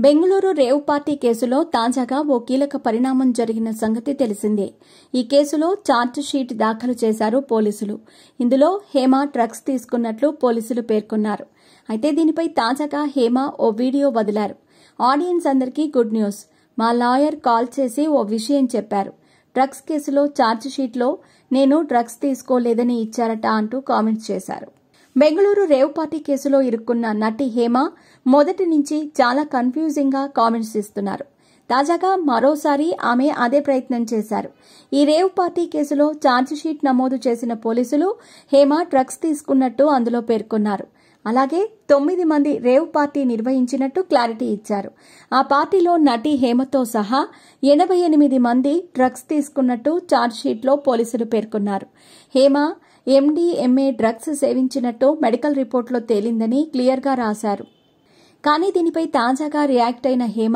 Bengaluru rave party కేసులో తాజాగా ఓ కీలక పరిణామం జరిగిన సంగతి తెలిసిందే. ఈ కేసులో ఛార్జ్ షీట్ దాఖలు చేశారు పోలీసులు. ఇందులో హేమ డ్రగ్స్ తీసుకున్నట్లు పోలీసులు పేర్కొన్నారు. అయితే దీనిపై తాజాగా హేమ ఓ వీడియో వదిలారు. ఆడియన్స్ అందరికీ గుడ్ న్యూస్. మా లాయర్ కాల్ చేసి ఓ విషయం చెప్పారు. డ్రగ్స్ కేసులో ఛార్జ్ షీట్లో నేను డ్రగ్స్ తీసుకోలేదని ఇచ్చారట అంటూ కామెంట్స్ చేశారు. బెంగళూరు రేవ్ పార్టీ కేసులో ఇరుక్కున్న నటి హేమ మొదటి నుంచి చాలా కన్ఫ్యూజింగ్ గా కామెంట్స్ ఇస్తున్నారు. తాజాగా మరోసారి ఆమె అదే ప్రయత్నం చేశారు. ఈ రేవ్ పార్టీ కేసులో ఛార్జ్ షీట్ నమోదు చేసిన పోలీసులు హేమ డ్రగ్స్ తీసుకున్నట్టు అందులో పేర్కొన్నారు. అలాగే 9 మంది రేవ్ పార్టీ నిర్వహించినట్టు క్లారిటీ ఇచ్చారు. ఆ పార్టీలో నటి హేమతో సహా 88 మంది డ్రగ్స్ తీసుకున్నట్టు ఛార్జ్ షీట్లో పోలీసులు పేర్కొన్నారు. హేమ MDMA డ్రగ్స్ సేవించినట్టు మెడికల్ రిపోర్టులో తేలిందని క్లియర్గా రాశారు. కానీ దీనిపై తాజాగా రియాక్ట్ అయిన హేమ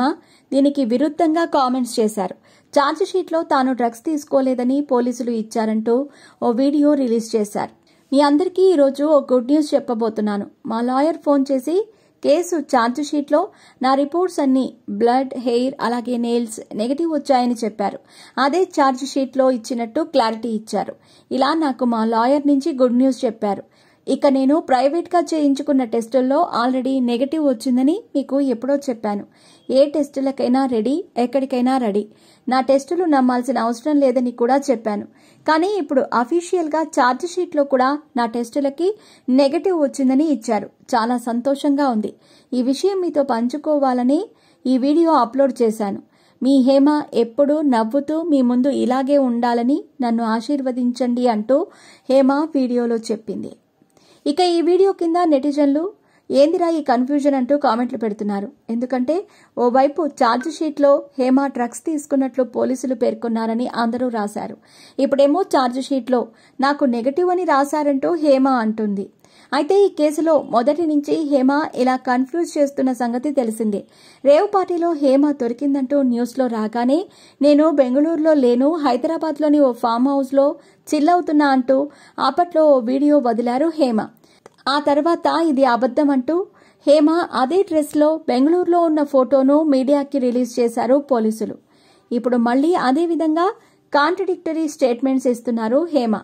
దీనికి విరుద్ధంగా కామెంట్స్ చేశారు. ఛార్జ్ షీట్లో తాను డ్రగ్స్ తీసుకోలేదని పోలీసులు ఇచ్చారంటూ ఓ వీడియో రిలీజ్ చేశారు. మీ అందరికీ ఈరోజు ఓ గుడ్ న్యూస్ చెప్పబోతున్నాను. మా లాయర్ ఫోన్ చేసి కేసు ఛార్జ్ షీట్లో నా రిపోర్ట్స్ అన్ని బ్లడ్, హెయిర్ అలాగే నెయిల్స్ నెగటివ్ వచ్చాయని చెప్పారు. అదే ఛార్జ్ షీట్లో ఇచ్చినట్టు క్లారిటీ ఇచ్చారు. ఇలా నాకు మా లాయర్ నుంచి గుడ్ న్యూస్ చెప్పారు. ఇక నేను ప్రైవేట్గా చేయించుకున్న టెస్టుల్లో ఆల్రెడీ నెగటివ్ వచ్చిందని మీకు ఎప్పుడో చెప్పాను. ఏ టెస్టులకైనా రెడీ, ఎక్కడికైనా రెడీ. నా టెస్టులు నమ్మాల్సిన అవసరం లేదని కూడా చెప్పాను. కానీ ఇప్పుడు అఫీషియల్గా ఛార్జ్ షీట్లో కూడా నా టెస్టులకి నెగటివ్ వచ్చిందని ఇచ్చారు. చాలా సంతోషంగా ఉంది. ఈ విషయం మీతో పంచుకోవాలని ఈ వీడియో అప్లోడ్ చేశాను. మీ హేమ ఎప్పుడూ నవ్వుతూ మీ ముందు ఇలాగే ఉండాలని నన్ను ఆశీర్వదించండి అంటూ హేమ వీడియోలో చెప్పింది. ఇక ఈ వీడియో కింద నెటిజన్లు ఏందిరా ఈ కన్ఫ్యూజన్ అంటూ కామెంట్లు పెడుతున్నారు. ఎందుకంటే ఓవైపు ఛార్జ్ షీట్లో హేమ డ్రగ్స్ తీసుకున్నట్లు పోలీసులు పేర్కొన్నారని అందరూ రాశారు. ఇప్పుడేమో ఛార్జ్ షీట్లో నాకు నెగటివ్ అని రాశారంటూ హేమ అంటుంది. అయితే ఈ కేసులో మొదటి నుంచి హేమ ఇలా కన్ఫ్యూజ్ చేస్తున్న సంగతి తెలిసిందే. రేవ్ పార్టీలో హేమ దొరికిందంటూ న్యూస్లో రాగానే నేను బెంగళూరులో లేను, హైదరాబాద్లోని ఓ ఫామ్ హౌస్లో చిల్ అవుతున్నా అంటూ అప్పట్లో ఓ వీడియో వదిలారు హేమ. ఆ తర్వాత ఇది అబద్ధం అంటూ హేమ అదే డ్రెస్లో బెంగళూరులో ఉన్న ఫోటోను మీడియాకి రిలీజ్ చేశారు పోలీసులు. ఇప్పుడు మళ్లీ అదే విధంగా కాంట్రడిక్టరీ స్టేట్మెంట్స్ ఇస్తున్నారు హేమ.